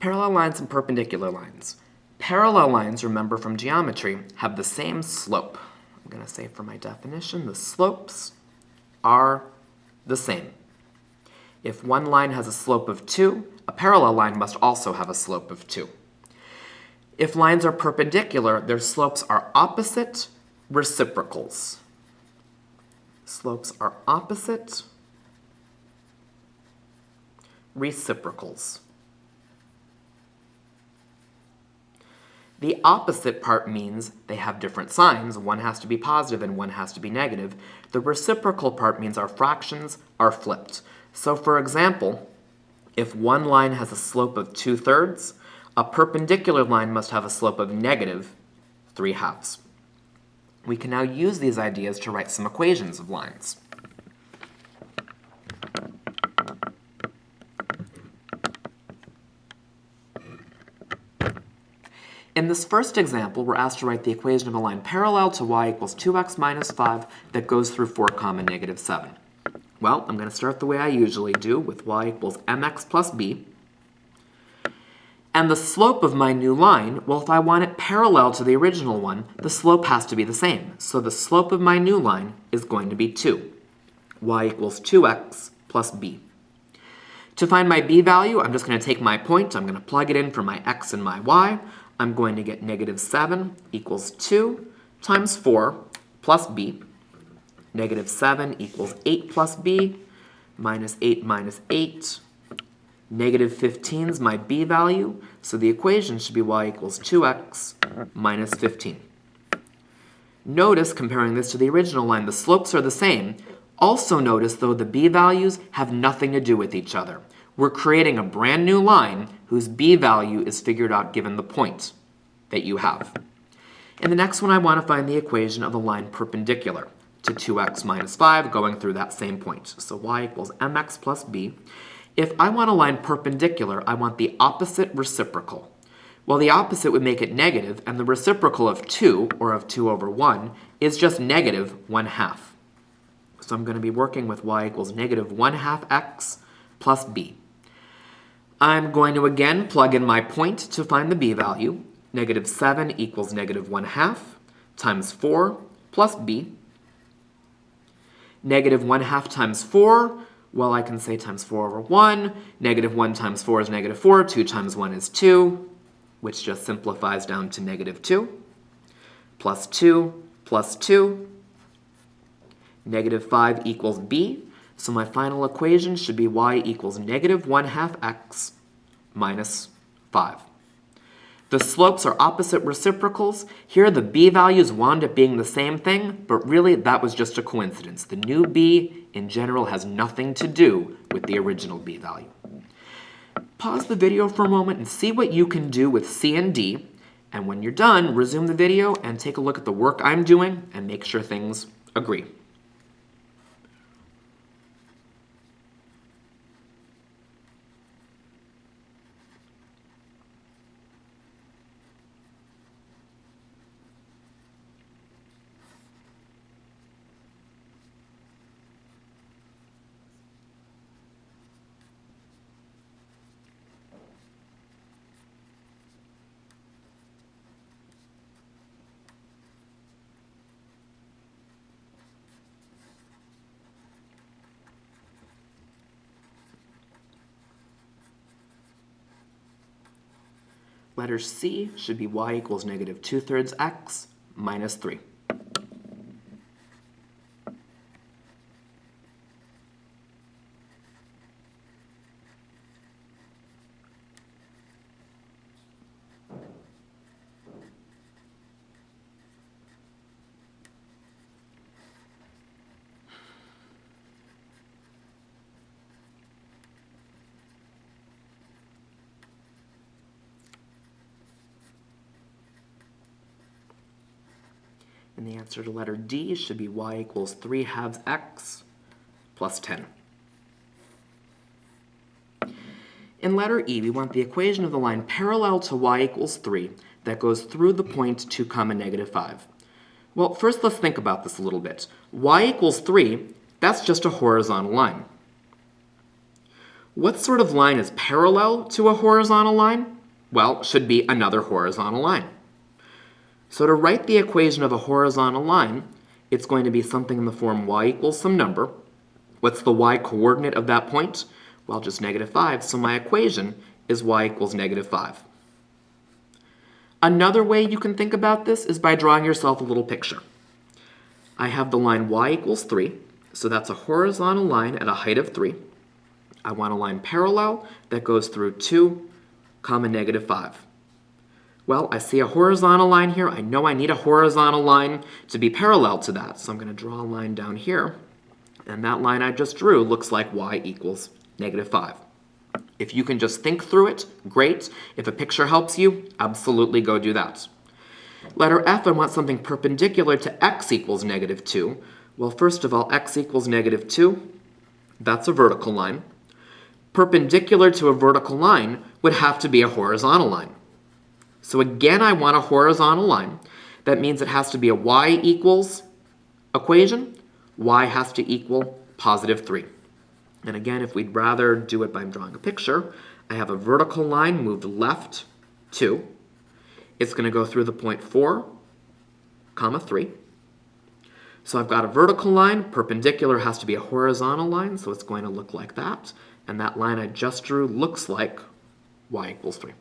Parallel lines and perpendicular lines. Parallel lines, remember from geometry, have the same slope. I'm going to say for my definition, the slopes are the same. If one line has a slope of 2, a parallel line must also have a slope of 2. If lines are perpendicular, their slopes are opposite reciprocals. Slopes are opposite reciprocals. The opposite part means they have different signs. One has to be positive and one has to be negative. The reciprocal part means our fractions are flipped. So for example, if one line has a slope of 2/3, a perpendicular line must have a slope of negative 3/2. We can now use these ideas to write some equations of lines. In this first example, we're asked to write the equation of a line parallel to y equals 2x minus 5 that goes through 4 comma negative 7. Well, I'm going to start the way I usually do with y equals mx plus b. And the slope of my new line, well, if I want it parallel to the original one, the slope has to be the same. So the slope of my new line is going to be 2. Y equals 2x plus b. To find my b value, I'm just going to take my point. I'm going to plug it in for my x and my y. I'm going to get negative 7 equals 2 times 4 plus b. Negative 7 equals 8 plus b, minus 8 minus 8. Negative 15 is my b value, so the equation should be y equals 2x minus 15. Notice, comparing this to the original line, the slopes are the same. Also notice, though, the b values have nothing to do with each other. We're creating a brand new line whose b value is figured out given the point that you have. In the next one, I want to find the equation of a line perpendicular to 2x minus 5 going through that same point. So y equals mx plus b. If I want a line perpendicular, I want the opposite reciprocal. Well, the opposite would make it negative, and the reciprocal of 2, or of 2 over 1, is just negative 1/2. So I'm going to be working with y equals negative 1/2 x plus b. I'm going to again plug in my point to find the b value. Negative 7 equals negative 1/2 times 4 plus b. Negative 1/2 times 4, well, I can say times 4 over 1. Negative 1 times 4 is negative 4. 2 times 1 is 2, which just simplifies down to negative 2. Plus 2 plus 2. Negative 5 equals b. So my final equation should be y equals negative 1/2 x minus 5. The slopes are opposite reciprocals. Here the b values wound up being the same thing, but really that was just a coincidence. The new b in general has nothing to do with the original b value. Pause the video for a moment and see what you can do with c and d. And when you're done, resume the video and take a look at the work I'm doing and make sure things agree. Letter C should be y equals negative 2/3 x minus 3. And the answer to letter D should be y equals 3/2 x plus 10. In letter E, we want the equation of the line parallel to y equals 3 that goes through the point 2 comma negative 5. Well, first let's think about this a little bit. Y equals 3, that's just a horizontal line. What sort of line is parallel to a horizontal line? Well, it should be another horizontal line. So to write the equation of a horizontal line, it's going to be something in the form y equals some number. What's the y coordinate of that point? Well, just -5, so my equation is y equals -5. Another way you can think about this is by drawing yourself a little picture. I have the line y equals 3, so that's a horizontal line at a height of 3. I want a line parallel that goes through 2, -5. Well, I see a horizontal line here. I know I need a horizontal line to be parallel to that, so I'm going to draw a line down here, and that line I just drew looks like y equals -5. If you can just think through it, great. If a picture helps you, absolutely go do that. Letter F, I want something perpendicular to x equals -2. Well, first of all, x equals -2, that's a vertical line. Perpendicular to a vertical line would have to be a horizontal line. So again, I want a horizontal line. That means it has to be a y equals equation. Y has to equal +3. And again, if we'd rather do it by drawing a picture, I have a vertical line moved left 2. It's going to go through the point 4, 3. So I've got a vertical line. Perpendicular has to be a horizontal line, so it's going to look like that. And that line I just drew looks like y equals 3.